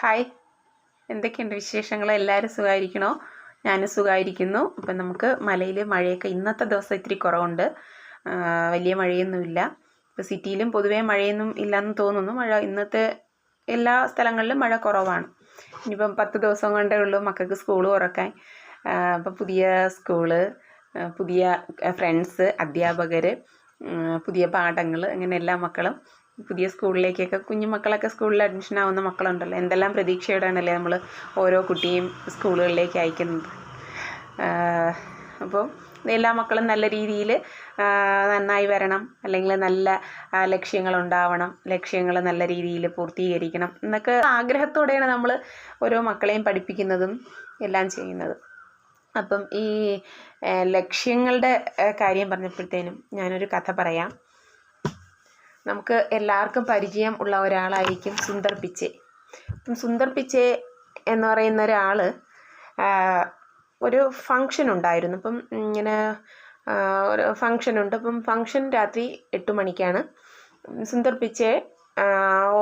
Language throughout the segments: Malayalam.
ഹായ്, എന്തൊക്കെയുണ്ട് വിശേഷങ്ങൾ? എല്ലാവരും സുഖമായിരിക്കണോ? ഞാനും സുഖമായിരിക്കുന്നു. അപ്പം നമുക്ക് മലയിൽ മഴയൊക്കെ ഇന്നത്തെ ദിവസം ഇത്തിരി കുറവുണ്ട്. വലിയ മഴയൊന്നുമില്ല. ഇപ്പോൾ സിറ്റിയിലും പൊതുവേ മഴയൊന്നും ഇല്ലയെന്ന് തോന്നുന്നു. മഴ ഇന്നത്തെ എല്ലാ സ്ഥലങ്ങളിലും മഴ കുറവാണ്. ഇനിയിപ്പം 10 ദിവസം കൊണ്ടേ ഉള്ളൂ മക്കൾക്ക് സ്കൂൾ തുറക്കാൻ. അപ്പം പുതിയ സ്കൂള്, പുതിയ ഫ്രണ്ട്സ്, അധ്യാപകർ, പുതിയ പാഠങ്ങൾ, അങ്ങനെ എല്ലാ മക്കളും പുതിയ സ്കൂളിലേക്കൊക്കെ, കുഞ്ഞുമക്കളൊക്കെ സ്കൂളിൽ അഡ്മിഷൻ ആവുന്ന മക്കളുണ്ടല്ലോ. എന്തെല്ലാം പ്രതീക്ഷയോടെയാണല്ലേ നമ്മൾ ഓരോ കുട്ടിയും സ്കൂളുകളിലേക്ക് അയക്കുന്നത്. അപ്പോൾ എല്ലാ മക്കളും നല്ല രീതിയിൽ നന്നായി വരണം, അല്ലെങ്കിൽ നല്ല ലക്ഷ്യങ്ങളുണ്ടാവണം, ലക്ഷ്യങ്ങൾ നല്ല രീതിയിൽ പൂർത്തീകരിക്കണം എന്നൊക്കെ ആഗ്രഹത്തോടെയാണ് നമ്മൾ ഓരോ മക്കളെയും പഠിപ്പിക്കുന്നതും എല്ലാം ചെയ്യുന്നത്. അപ്പം ഈ ലക്ഷ്യങ്ങളുടെ കാര്യം പറഞ്ഞപ്പോഴത്തേനും ഞാനൊരു കഥ പറയാം. നമുക്ക് എല്ലാവർക്കും പരിചയം ഉള്ള ഒരാളായിരിക്കും സുന്ദർ പിച്ചെ. സുന്ദർ പിച്ചെ എന്ന് പറയുന്ന ഒരാൾ ഒരു ഫങ്ഷൻ ഉണ്ടായിരുന്നു. അപ്പം ഇങ്ങനെ ഒരു ഫങ്ഷനുണ്ട്. അപ്പം ഫങ്ഷൻ രാത്രി 8 മണിക്കാണ്. സുന്ദർ പിച്ചെ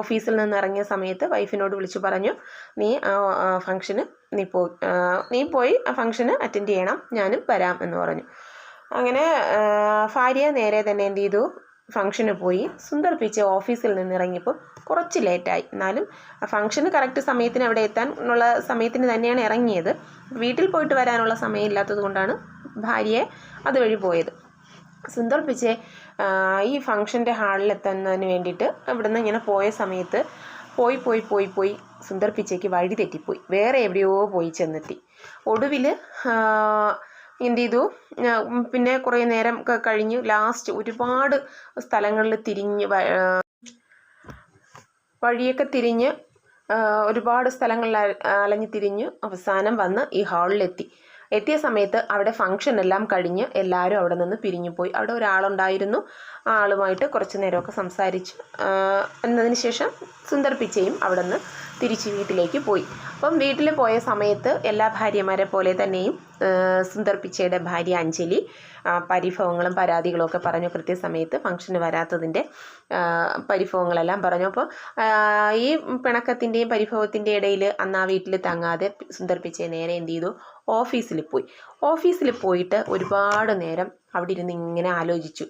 ഓഫീസിൽ നിന്ന് ഇറങ്ങിയ സമയത്ത് വൈഫിനോട് വിളിച്ചു പറഞ്ഞു, നീ ഫങ്ഷന് നീ പോയി ആ ഫങ്ഷന് അറ്റൻഡ് ചെയ്യണം, ഞാനും വരാം എന്ന് പറഞ്ഞു. അങ്ങനെ ഭാര്യ നേരെ തന്നെ എന്ത് ചെയ്തു, ഫങ്ഷന് പോയി. സുന്ദർ പിച്ചെ ഓഫീസിൽ നിന്ന് ഇറങ്ങിയപ്പോൾ കുറച്ച് ലേറ്റായി. എന്നാലും ഫങ്ഷന് കറക്റ്റ് സമയത്തിന് അവിടെ എത്താൻ ഉള്ള സമയത്തിന് തന്നെയാണ് ഇറങ്ങിയത്. വീട്ടിൽ പോയിട്ട് വരാനുള്ള സമയമില്ലാത്തത് കൊണ്ടാണ് ഭാര്യയെ അതുവഴി പോയത്. സുന്ദർ പിച്ചെ ഈ ഫങ്ഷൻ്റെ ഹാളിലെത്തുന്നതിന് വേണ്ടിയിട്ട് അവിടെ നിന്ന് ഇങ്ങനെ പോയ സമയത്ത് പോയി സുന്ദർ പിച്ചയ്ക്ക് വഴി തെറ്റിപ്പോയി. വേറെ എവിടെയോ പോയി ചെന്നെത്തി. ഒടുവിൽ എന്ത് ചെയ്തു, പിന്നെ കുറേ നേരം ഒക്കെ കഴിഞ്ഞ് ലാസ്റ്റ് ഒരുപാട് സ്ഥലങ്ങളിൽ വഴിയൊക്കെ തിരിഞ്ഞ് ഒരുപാട് സ്ഥലങ്ങളിൽ അലഞ്ഞ് തിരിഞ്ഞ് അവസാനം വന്ന് ഈ എത്തിയ സമയത്ത് അവിടെ ഫങ്ഷൻ എല്ലാം കഴിഞ്ഞ് എല്ലാവരും അവിടെ നിന്ന് പിരിഞ്ഞു പോയി. അവിടെ ഒരാളുണ്ടായിരുന്നു. ആ ആളുമായിട്ട് കുറച്ച് നേരമൊക്കെ സംസാരിച്ച് എന്നതിന് ശേഷം സുന്ദർ പിച്ചയും അവിടെ നിന്ന് തിരിച്ച് വീട്ടിലേക്ക് പോയി. അപ്പം വീട്ടിൽ പോയ സമയത്ത് എല്ലാ ഭാര്യമാരെ പോലെ തന്നെയും സുന്ദർ പിച്ചയുടെ ഭാര്യ അഞ്ജലി പരിഭവങ്ങളും പരാതികളും ഒക്കെ പറഞ്ഞു. കൃത്യസമയത്ത് ഫംഗ്ഷന് വരാത്തതിൻ്റെ പരിഭവങ്ങളെല്ലാം പറഞ്ഞു. അപ്പോൾ ഈ പിണക്കത്തിൻ്റെയും പരിഭവത്തിൻ്റെയും ഇടയിൽ അന്ന് ആ വീട്ടിൽ തങ്ങാതെ സുന്ദർ പിച്ചയെ നേരെ എന്ത് ചെയ്തു, ഓഫീസിൽ പോയിട്ട് ഒരുപാട് നേരം അവിടെ ഇരുന്ന് ഇങ്ങനെ ആലോചിച്ചു.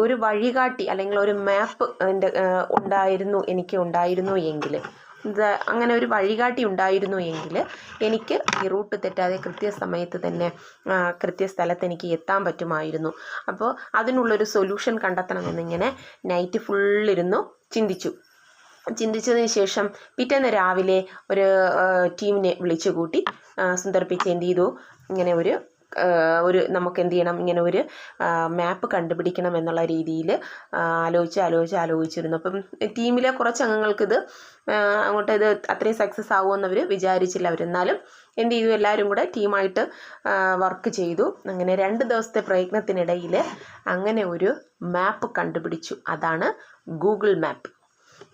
ഒരു വഴികാട്ടി അല്ലെങ്കിൽ ഒരു മാപ്പ് എനിക്ക് ഉണ്ടായിരുന്നു എങ്കിൽ, അങ്ങനെ ഒരു വഴികാട്ടി ഉണ്ടായിരുന്നു എങ്കിൽ എനിക്ക് ഈ റൂട്ട് തെറ്റാതെ കൃത്യസമയത്ത് തന്നെ കൃത്യസ്ഥലത്ത് എനിക്ക് എത്താൻ പറ്റുമായിരുന്നു. അപ്പോൾ അതിനുള്ളൊരു സൊല്യൂഷൻ കണ്ടെത്തണമെന്നിങ്ങനെ നൈറ്റ് ഫുള്ളിരുന്നു ചിന്തിച്ചതിന് ശേഷം പിറ്റേന്ന് രാവിലെ ഒരു ടീമിനെ വിളിച്ചു കൂട്ടി സുന്ദർ പിച്ചെ എന്ത് ചെയ്തു, ഇങ്ങനെ ഒരു നമുക്ക് എന്ത് ചെയ്യണം, ഇങ്ങനെ ഒരു മാപ്പ് കണ്ടുപിടിക്കണം എന്നുള്ള രീതിയിൽ ആലോചിച്ചിരുന്നു. അപ്പം ടീമിലെ കുറച്ച് അംഗങ്ങൾക്ക് ഇത് അത്രയും സക്സസ് ആകുമെന്നവർ വിചാരിച്ചില്ല. അവരെന്നാലും എന്ത് ചെയ്തു, എല്ലാവരും കൂടെ ടീമായിട്ട് വർക്ക് ചെയ്തു. അങ്ങനെ 2 ദിവസത്തെ പ്രയത്നത്തിനിടയിൽ അങ്ങനെ ഒരു മാപ്പ് കണ്ടുപിടിച്ചു. അതാണ് ഗൂഗിൾ മാപ്പ്.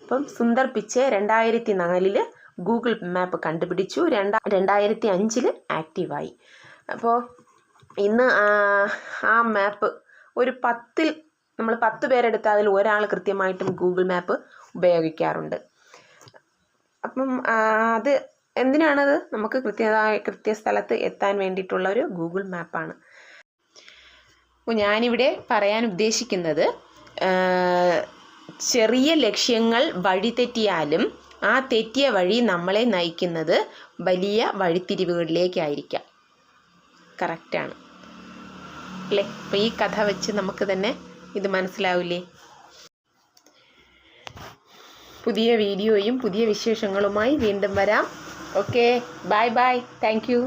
അപ്പം സുന്ദർ പിച്ചെ 2004 ഗൂഗിൾ മാപ്പ് കണ്ടുപിടിച്ചു. 2005 ആക്റ്റീവായി. അപ്പോൾ ഇന്ന് ആ മാപ്പ് നമ്മൾ 10 പേരെടുത്താൽ അതിൽ ഒരാൾ കൃത്യമായിട്ടും ഗൂഗിൾ മാപ്പ് ഉപയോഗിക്കാറുണ്ട്. അപ്പം അത് എന്തിനാണത്? നമുക്ക് കൃത്യസ്ഥലത്ത് എത്താൻ വേണ്ടിയിട്ടുള്ള ഒരു ഗൂഗിൾ മാപ്പാണ്. അപ്പോൾ ഞാനിവിടെ പറയാൻ ഉദ്ദേശിക്കുന്നത്, ചെറിയ ലക്ഷ്യങ്ങൾ വഴിതെറ്റിയാലും ആ തെറ്റിയ വഴി നമ്മളെ നയിക്കുന്നത് വലിയ വഴിത്തിരിവുകളിലേക്കായിരിക്കാം. കറക്റ്റാണ് അല്ലേ? അപ്പോൾ ഈ കഥ വെച്ച് നമുക്ക് തന്നെ ഇത് മനസ്സിലാവില്ലേ? പുതിയ വീഡിയോയും പുതിയ വിശേഷങ്ങളുമായി വീണ്ടും വരാം. Okay, bye. Thank U.